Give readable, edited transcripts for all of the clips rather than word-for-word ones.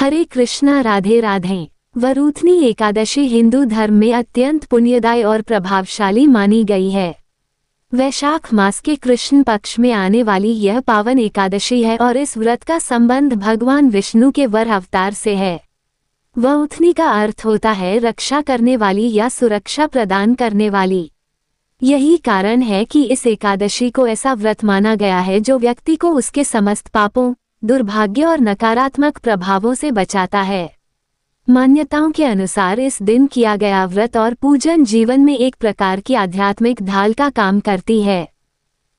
हरे कृष्णा, राधे राधे। वरूथनी एकादशी हिंदू धर्म में अत्यंत पुण्यदायी और प्रभावशाली मानी गई है। वैशाख मास के कृष्ण पक्ष में आने वाली यह पावन एकादशी है और इस व्रत का संबंध भगवान विष्णु के वर अवतार से है। वरूथनी का अर्थ होता है रक्षा करने वाली या सुरक्षा प्रदान करने वाली। यही कारण है कि इस एकादशी को ऐसा व्रत माना गया है जो व्यक्ति को उसके समस्त पापों, दुर्भाग्य और नकारात्मक प्रभावों से बचाता है। मान्यताओं के अनुसार इस दिन किया गया व्रत और पूजन जीवन में एक प्रकार की आध्यात्मिक ढाल का काम करती है।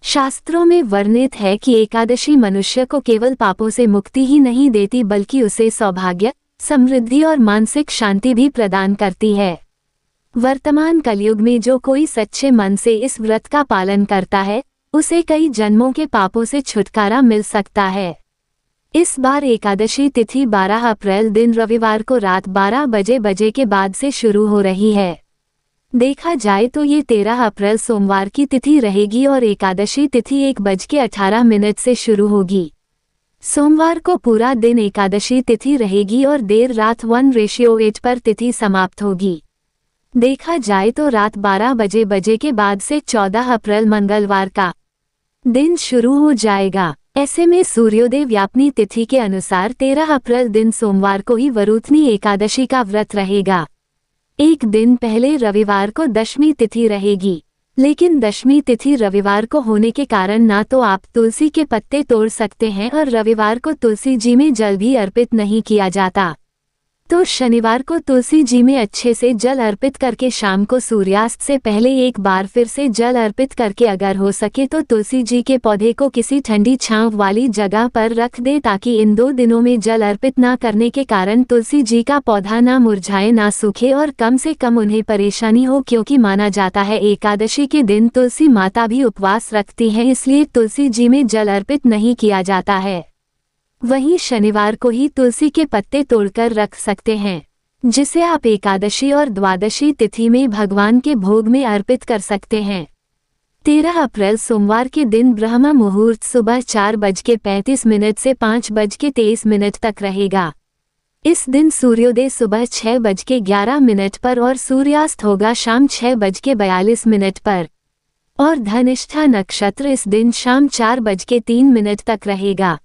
शास्त्रों में वर्णित है कि एकादशी मनुष्य को केवल पापों से मुक्ति ही नहीं देती बल्कि उसे सौभाग्य, समृद्धि और मानसिक शांति भी प्रदान करती है। वर्तमान कलयुग में जो कोई सच्चे मन से इस व्रत का पालन करता है, उसे कई जन्मों के पापों से छुटकारा मिल सकता है। इस बार एकादशी तिथि 12 अप्रैल दिन रविवार को रात 12 बजे के बाद से शुरू हो रही है। देखा जाए तो ये 13 अप्रैल सोमवार की तिथि रहेगी और एकादशी तिथि 1:18 से शुरू होगी। सोमवार को पूरा दिन एकादशी तिथि रहेगी और देर रात 1:8 पर तिथि समाप्त होगी। देखा जाए तो रात 12 बजे के बाद से 14 अप्रैल मंगलवार का दिन शुरू हो जाएगा। ऐसे में सूर्योदय व्यापनी तिथि के अनुसार 13 अप्रैल दिन सोमवार को ही वरूथनी एकादशी का व्रत रहेगा। एक दिन पहले रविवार को दशमी तिथि रहेगी, लेकिन दशमी तिथि रविवार को होने के कारण ना तो आप तुलसी के पत्ते तोड़ सकते हैं और रविवार को तुलसी जी में जल भी अर्पित नहीं किया जाता। तो शनिवार को तुलसी जी में अच्छे से जल अर्पित करके शाम को सूर्यास्त से पहले एक बार फिर से जल अर्पित करके अगर हो सके तो तुलसी जी के पौधे को किसी ठंडी छांव वाली जगह पर रख दे ताकि इन 2 दिनों में जल अर्पित ना करने के कारण तुलसी जी का पौधा ना मुरझाए, ना सूखे और कम से कम उन्हें परेशानी हो, क्योंकि माना जाता है एकादशी के दिन तुलसी माता भी उपवास रखती हैं, इसलिए तुलसी जी में जल अर्पित नहीं किया जाता है। वहीं शनिवार को ही तुलसी के पत्ते तोड़कर रख सकते हैं, जिसे आप एकादशी और द्वादशी तिथि में भगवान के भोग में अर्पित कर सकते हैं। 13 अप्रैल सोमवार के दिन ब्रह्म मुहूर्त सुबह 4:35 से 5:23 तक रहेगा। इस दिन सूर्योदय सुबह 6:11 पर और सूर्यास्त होगा शाम 6:42 पर और धनिष्ठा नक्षत्र इस दिन शाम 4:03 तक रहेगा।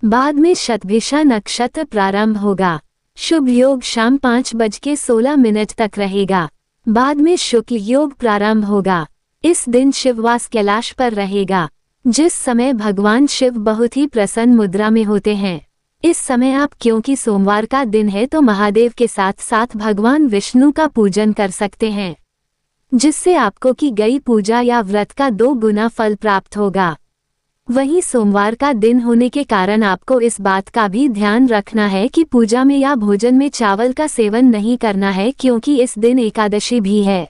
बाद में शतभिषा नक्षत्र प्रारंभ होगा। शुभ योग शाम 5:16 तक रहेगा। बाद में शुक्ल योग प्रारंभ होगा। इस दिन शिववास कैलाश पर रहेगा, जिस समय भगवान शिव बहुत ही प्रसन्न मुद्रा में होते हैं। इस समय आप, क्योंकि सोमवार का दिन है, तो महादेव के साथ साथ भगवान विष्णु का पूजन कर सकते हैं, जिससे आपको की गई पूजा या व्रत का 2 गुना फल प्राप्त होगा। वहीं सोमवार का दिन होने के कारण आपको इस बात का भी ध्यान रखना है कि पूजा में या भोजन में चावल का सेवन नहीं करना है, क्योंकि इस दिन एकादशी भी है।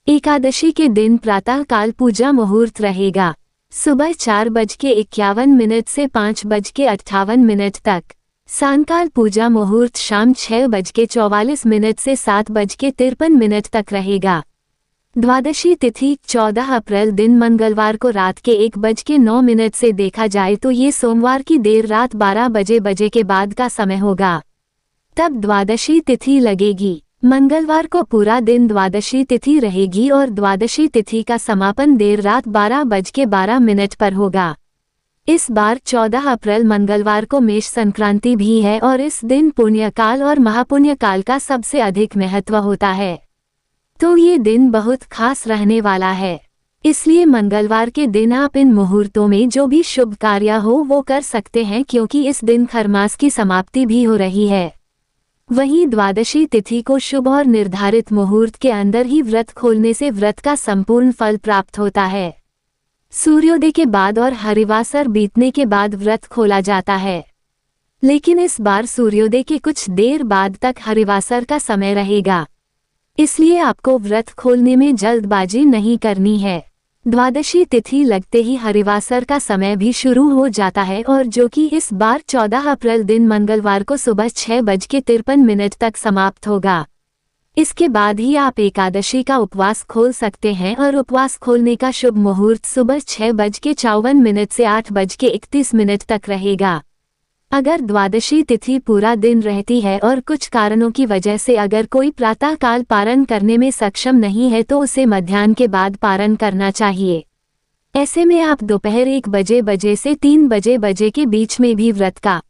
एकादशी के दिन प्रातः काल पूजा मुहूर्त रहेगा सुबह 4:51 से 5:58 तक। सांकाल पूजा मुहूर्त शाम 6:44 से 7:53 तक रहेगा। द्वादशी तिथि 14 अप्रैल दिन मंगलवार को रात के 1:09 से देखा जाए तो ये सोमवार की देर रात 12 बजे के बाद का समय होगा, तब द्वादशी तिथि लगेगी। मंगलवार को पूरा दिन द्वादशी तिथि रहेगी और द्वादशी तिथि का समापन देर रात 12:12 पर होगा। इस बार 14 अप्रैल मंगलवार को मेष संक्रांति भी है और इस दिन पुण्यकाल और महापुण्यकाल का सबसे अधिक महत्व होता है, तो ये दिन बहुत खास रहने वाला है। इसलिए मंगलवार के दिन आप इन मुहूर्तों में जो भी शुभ कार्य हो वो कर सकते हैं, क्योंकि इस दिन खरमास की समाप्ति भी हो रही है। वहीं द्वादशी तिथि को शुभ और निर्धारित मुहूर्त के अंदर ही व्रत खोलने से व्रत का संपूर्ण फल प्राप्त होता है। सूर्योदय के बाद और हरिवासर बीतने के बाद व्रत खोला जाता है, लेकिन इस बार सूर्योदय के कुछ देर बाद तक हरिवासर का समय रहेगा, इसलिए आपको व्रत खोलने में जल्दबाजी नहीं करनी है। द्वादशी तिथि लगते ही हरिवासर का समय भी शुरू हो जाता है और जो कि इस बार 14 अप्रैल दिन मंगलवार को सुबह 6:53 तक समाप्त होगा। इसके बाद ही आप एकादशी का उपवास खोल सकते हैं और उपवास खोलने का शुभ मुहूर्त सुबह 6:54 से 8:31 तक रहेगा। अगर द्वादशी तिथि पूरा दिन रहती है और कुछ कारणों की वजह से अगर कोई प्रातःकाल पारण करने में सक्षम नहीं है तो उसे मध्याह्न के बाद पारण करना चाहिए। ऐसे में आप दोपहर 1 बजे से 3 बजे के बीच में भी व्रत का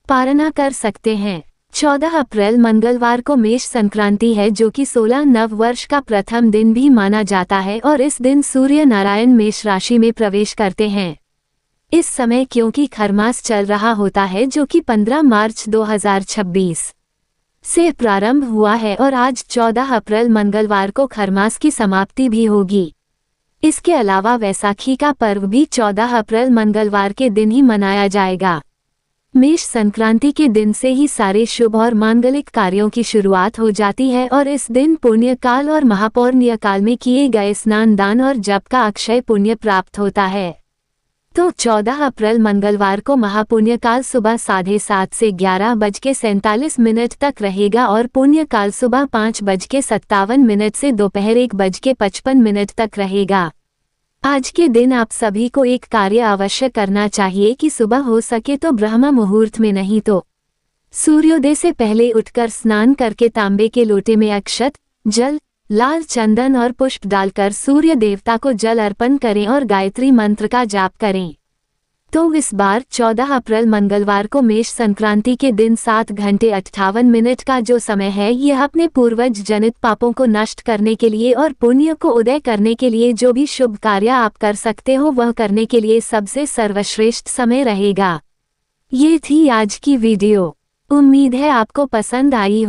पारणा कर सकते हैं। 14 अप्रैल मंगलवार को मेष संक्रांति है, जो कि 16 नव वर्ष का प्रथम दिन भी माना जाता है और इस दिन सूर्य नारायण मेष राशि में प्रवेश करते हैं। इस समय क्योंकि खरमास चल रहा होता है, जो कि 15 मार्च 2026 से प्रारंभ हुआ है और आज 14 अप्रैल मंगलवार को खरमास की समाप्ति भी होगी। इसके अलावा वैसाखी का पर्व भी 14 अप्रैल मंगलवार के दिन ही मनाया जाएगा। मेष संक्रांति के दिन से ही सारे शुभ और मांगलिक कार्यों की शुरुआत हो जाती है और इस दिन पुण्य काल और महापौर्ण्य काल में किए गए स्नान, दान और जप का अक्षय पुण्य प्राप्त होता है। तो 14 अप्रैल मंगलवार को महापुण्य काल सुबह 7:30 से 11:47 तक रहेगा और पुण्य काल सुबह 5:57 से दोपहर 1:55 तक रहेगा। आज के दिन आप सभी को एक कार्य अवश्य करना चाहिए कि सुबह हो सके तो ब्रह्म मुहूर्त में, नहीं तो सूर्योदय से पहले उठकर स्नान करके तांबे के लोटे में अक्षत, जल, लाल चंदन और पुष्प डालकर सूर्य देवता को जल अर्पण करें और गायत्री मंत्र का जाप करें। तो इस बार 14 अप्रैल मंगलवार को मेष संक्रांति के दिन 7:58 का जो समय है, यह अपने पूर्वज जनित पापों को नष्ट करने के लिए और पुण्य को उदय करने के लिए जो भी शुभ कार्य आप कर सकते हो वह करने के लिए सबसे सर्वश्रेष्ठ समय रहेगा। ये थी आज की वीडियो। उम्मीद है आपको पसंद आई हो।